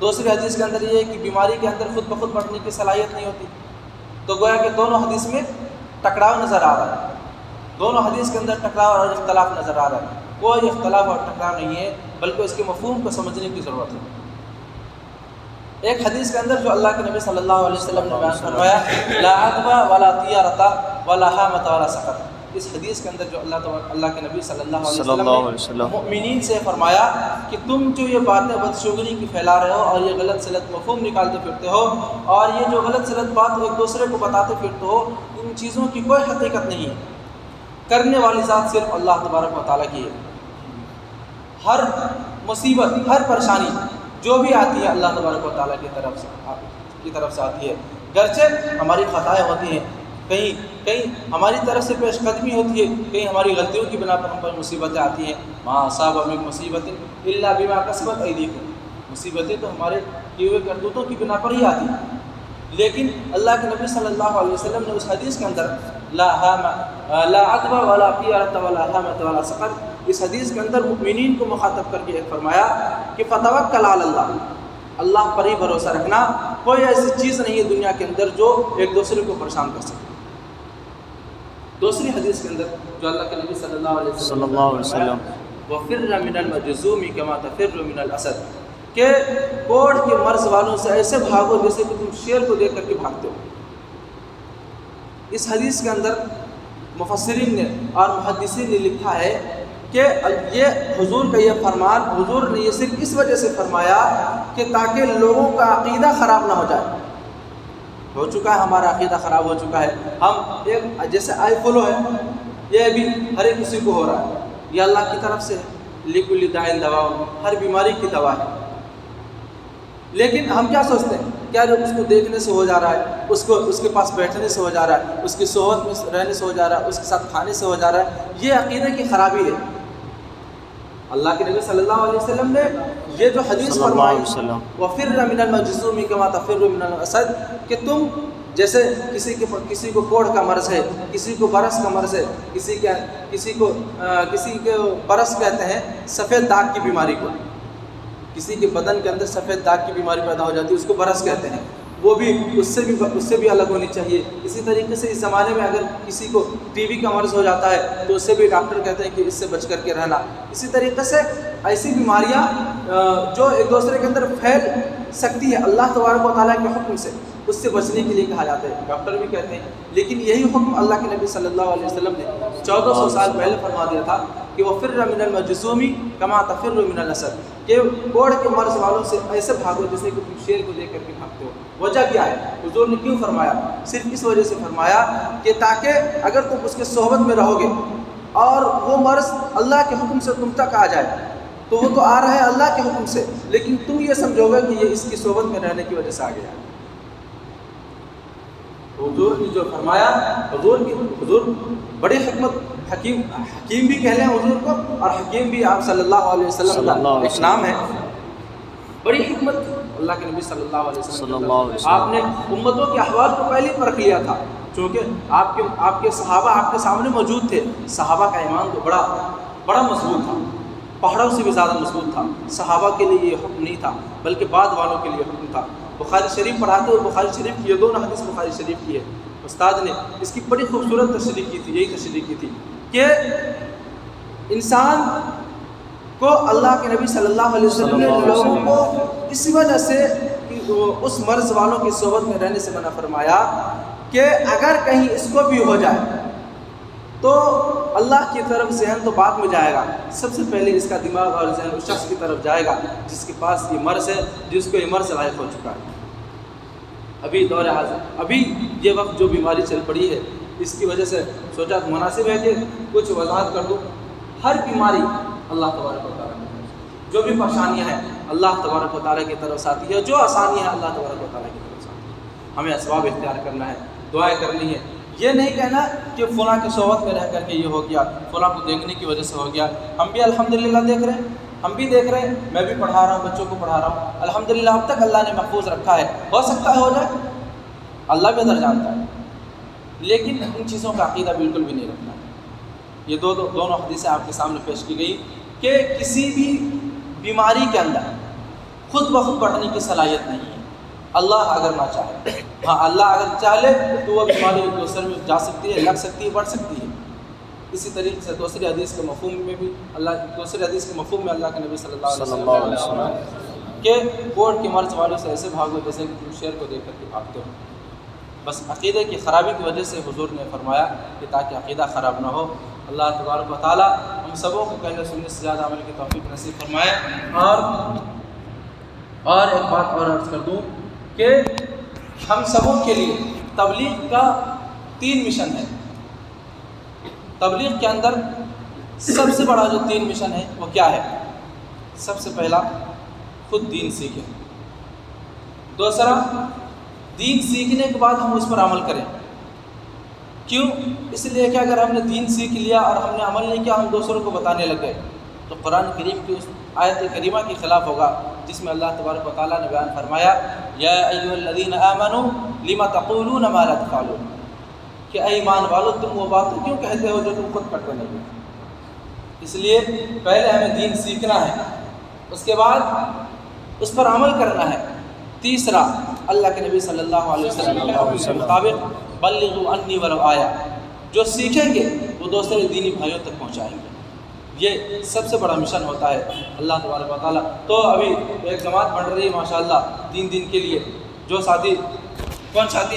دوسری حدیث کے اندر یہ ہے کہ بیماری کے اندر خود بخود بڑھنے کی صلاحیت نہیں ہوتی. تو گویا کہ دونوں حدیث میں ٹکراؤ نظر آ رہا ہے، دونوں حدیث کے اندر ٹکراؤ اور اختلاف نظر آ رہا ہے. کوئی اختلاف اور ٹکراؤ نہیں ہے، بلکہ اس کے مفہوم کو سمجھنے کی ضرورت ہے. ایک حدیث کے اندر جو اللہ کے نبی صلی اللہ علیہ وسلم نے بیان فرمایا، لا عدوى ولا طیارۃ ولا حامۃ ولا سقط. اس حدیث کے اندر جو اللہ کے نبی صلی اللہ علیہ وسلم نے مؤمنین سے فرمایا کہ تم جو یہ باتیں بدشگونی کی پھیلا رہے ہو اور یہ غلط صلت مفہوم نکالتے پھرتے ہو اور یہ جو غلط صلت بات ایک دوسرے کو بتاتے پھرتے ہو، ان چیزوں کی کوئی حقیقت نہیں ہے. کرنے والی ذات صرف اللہ تبارک و تعالیٰ کی ہے. ہر مصیبت، ہر پریشانی جو بھی آتی ہے اللہ تبارک و تعالیٰ کی طرف سے آتی ہے. گرچہ ہماری خطائیں ہوتی ہیں، کہیں ہماری طرف سے پیش قدمی ہوتی ہے، کہیں ہماری غلطیوں کی بنا پر ہم پر مصیبتیں آتی ہیں. ما اصاب من مصیبت الا بما کسبت ایدیکم. مصیبتیں تو ہمارے کیے ہوئے کرتوتوں کی بنا پر ہی آتی ہیں. لیکن اللہ کے نبی صلی اللہ علیہ وسلم نے اس حدیث کے اندر لا عدوى ولا طیارۃ ولا حامۃ ولا سقط، اس حدیث کے اندر مؤمنین کو مخاطب کر کے فرمایا کہ فتوکل علی اللہ، اللہ پر ہی بھروسہ رکھنا. کوئی ایسی چیز نہیں ہے دنیا کے اندر جو ایک دوسرے کو پریشان کر سکے. دوسری حدیث کے اندر جو اللہ کے نبی صلی اللہ علیہ وسلم وَفِرَّ مِنَ الْمَجْذُومِ كَمَا تَفِرُّ مِنَ الْأَسَدِ، کہ کوڑ کے مرض والوں سے ایسے بھاگو جیسے کہ تم شیر کو دیکھ کر کے بھاگتے ہو. اس حدیث کے اندر مفسرین نے اور محدثین نے لکھا ہے کہ یہ حضور کا یہ فرمان حضور نے یہ صرف اس وجہ سے فرمایا کہ تاکہ لوگوں کا عقیدہ خراب نہ ہو جائے. ہو چکا ہے، ہمارا عقیدہ خراب ہو چکا ہے. ہم ایک جیسے آئی فلو ہے، یہ بھی ہر ایک کسی کو ہو رہا ہے، یہ اللہ کی طرف سے لِكُلِّ دَاءٍ دَوَاءٌ، ہر بیماری کی دوا ہے. لیکن ہم کیا سوچتے ہیں، کیا جو اس کو دیکھنے سے ہو جا رہا ہے، اس کے پاس بیٹھنے سے ہو جا رہا ہے، اس کی صحبت میں رہنے سے ہو جا رہا ہے، اس کے ساتھ کھانے سے ہو جا رہا ہے، یہ عقیدے کی خرابی ہے. اللہ کے نبی صلی اللہ علیہ وسلم نے یہ جو حدیث فرمائی وَفِرَّ مِنَ الْمَجْذُومِ كَمَا تَفِرُّ مِنَ الْأَسَدِ، کہ تم جیسے کسی کو کوڑ کا مرض ہے، کسی کو برس کا مرض ہے، کسی کو برس کہتے ہیں سفید داغ کی بیماری کو، کسی کے بدن کے اندر سفید داغ کی بیماری پیدا ہو جاتی ہے، اس کو برس کہتے ہیں. وہ بھی اس سے بھی الگ ہونی چاہیے. اسی طریقے سے اس زمانے میں اگر کسی کو ٹی بی کا مرض ہو جاتا ہے تو اس سے بھی ڈاکٹر کہتے ہیں کہ اس سے بچ کر کے رہنا. اسی طریقے سے ایسی بیماریاں جو ایک دوسرے کے اندر پھیل سکتی ہے اللہ تبارک و تعالیٰ کے حکم سے، اس سے بچنے کے لیے کہا جاتا ہے، ڈاکٹر بھی کہتے ہیں. لیکن یہی حکم اللہ کے نبی صلی اللہ علیہ وسلم نے 1400 سال پہلے فرما دیا تھا کہ وَفِرَّ مِنَ الْمَجْذُومِ كَمَا تَفِرُّ مِنَ الْأَسَدِ، کہ کوڑ کے مرض والوں سے ایسے بھاگو جیسے کہ تم شیر کو دیکھ کر کے بھاگتے ہو. وجہ کیا ہے؟ حضور نے کیوں فرمایا؟ صرف اس وجہ سے فرمایا کہ تاکہ اگر تم اس کے صحبت میں رہو گے اور وہ مرض اللہ کے حکم سے تم تک آ جائے تو وہ تو آ رہا ہے اللہ کے حکم سے، لیکن تم یہ سمجھو گے کہ یہ اس کی صحبت میں رہنے کی وجہ سے آ گیا. حضور نے جو فرمایا، حضور بڑی حکمت، حکیم بھی کہہ لیں حضور کو، اور حکیم بھی آپ صلی اللہ علیہ وسلم کا ایک نام ہے. بڑی حکمت اللہ کے نبی صلی اللہ علیہ وسلم. آپ نے امتوں کے احوال کو پہلے پرکھ لیا تھا، چونکہ آپ کے صحابہ آپ کے سامنے موجود تھے. صحابہ کا ایمان تو بڑا مضبوط تھا، پہاڑوں سے بھی زیادہ مضبوط تھا. صحابہ کے لیے یہ حکم نہیں تھا بلکہ بعد والوں کے لیے حکم تھا. بخاری شریف پڑھاتے ہوئے بخاری شریف کی یہ دونوں حدیث بخاری شریف کی ہے. استاد نے اس کی بڑی خوبصورت تشریح کی تھی، یہی تشریح کی تھی کہ انسان کو اللہ کے نبی صلی اللہ علیہ وسلم نے لوگوں کو اسی وجہ سے اس مرض والوں کی صحبت میں رہنے سے منع فرمایا کہ اگر کہیں اس کو بھی ہو جائے تو اللہ کی طرف ذہن تو بعد میں جائے گا، سب سے پہلے اس کا دماغ اور ذہن اس شخص کی طرف جائے گا جس کے پاس یہ مرض ہے، جس کو یہ مرض لاحق ہو چکا ہے. ابھی یہ وقت جو بیماری چل پڑی ہے اس کی وجہ سے سوچا مناسب ہے کہ کچھ وضاحت کر دوں. ہر بیماری اللہ تبارک و تعالیٰ کی، جو بھی پریشانیاں ہیں اللہ تبارک و تعالیٰ کی طرف سے آتی ہے، جو آسانی ہے اللہ تبارک و تعالیٰ کی طرف سے آتی ہے. ہمیں اسباب اختیار کرنا ہے، دعائیں کرنی ہے. یہ نہیں کہنا کہ فلاں کی صحبت میں رہ کر کے یہ ہو گیا، فلاں کو دیکھنے کی وجہ سے ہو گیا. ہم بھی الحمدللہ دیکھ رہے ہیں، ہم بھی دیکھ رہے ہیں، میں بھی پڑھا رہا ہوں، بچوں کو پڑھا رہا ہوں. الحمدللہ اب تک اللہ نے محفوظ رکھا ہے. ہو سکتا ہے ہو جائے، اللہ بھی ادھر جانتا ہے، لیکن ان چیزوں کا عقیدہ بالکل بھی نہیں رکھنا. یہ دونوں حدیثیں آپ کے سامنے پیش کی گئی کہ کسی بھی بیماری کے اندر خود بخود بڑھنے کی صلاحیت نہیں ہے، اللہ اگر نہ چاہے۔ ہاں اللہ اگر چاہے تو وہ بیماری ایک دوسرے میں جا سکتی ہے، لگ سکتی ہے، بڑھ سکتی ہے۔ اسی طریقے سے دوسری حدیث کے مفہوم میں بھی دوسری حدیث کے مفہوم میں اللہ کے نبی صلی اللہ علیہ وسلم کہ کوڑ کے مرض والوں سے ایسے بھاگو جیسے کہ تم شیر کو دیکھ کر کے بھاگتے ہو۔ بس عقیدے کی خرابی کی وجہ سے حضور نے فرمایا کہ تاکہ عقیدہ خراب نہ ہو، اللہ تبارک و تعالیٰ ہم سبوں کو کہنے سننے سے زیادہ عمل کی توفیق نصیب فرمائے۔ اور ایک بات اور عرض کر دوں کہ ہم سبوں کے لیے تبلیغ کا 3 مشن ہے۔ تبلیغ کے اندر سب سے بڑا جو 3 مشن ہے وہ کیا ہے؟ سب سے پہلا خود دین سیکھیں، دوسرا دین سیکھنے کے بعد ہم اس پر عمل کریں۔ کیوں؟ اس لیے کہ اگر ہم نے دین سیکھ لیا اور ہم نے عمل نہیں کیا، ہم دوسروں کو بتانے لگ گئے تو قرآن کریم کی اس آیت کریمہ کے خلاف ہوگا جس میں اللہ تبارک و تعالیٰ نے بیان فرمایا یا ایھا الذین آمنوا لم تقولون ما لا تفعلون، کہ اے ایمان والو تم وہ باتیں کیوں کہتے ہو جو تم خود کرتے نہیں ہو۔ اس لیے پہلے ہمیں دین سیکھنا ہے، اس کے بعد اس پر عمل کرنا ہے۔ تیسرا اللہ کے نبی صلی اللہ علیہ وسلم کے مطابق بلغوا انی ولو آیا، جو سیکھیں گے وہ دوسرے دینی بھائیوں تک پہنچائیں گے۔ یہ سب سے بڑا مشن ہوتا ہے اللہ تبارک و تعالیٰ۔ تو ابھی ایک جماعت بن رہی ہے ماشاءاللہ 3 دن کے لیے، جو ساتھی کون ساتھی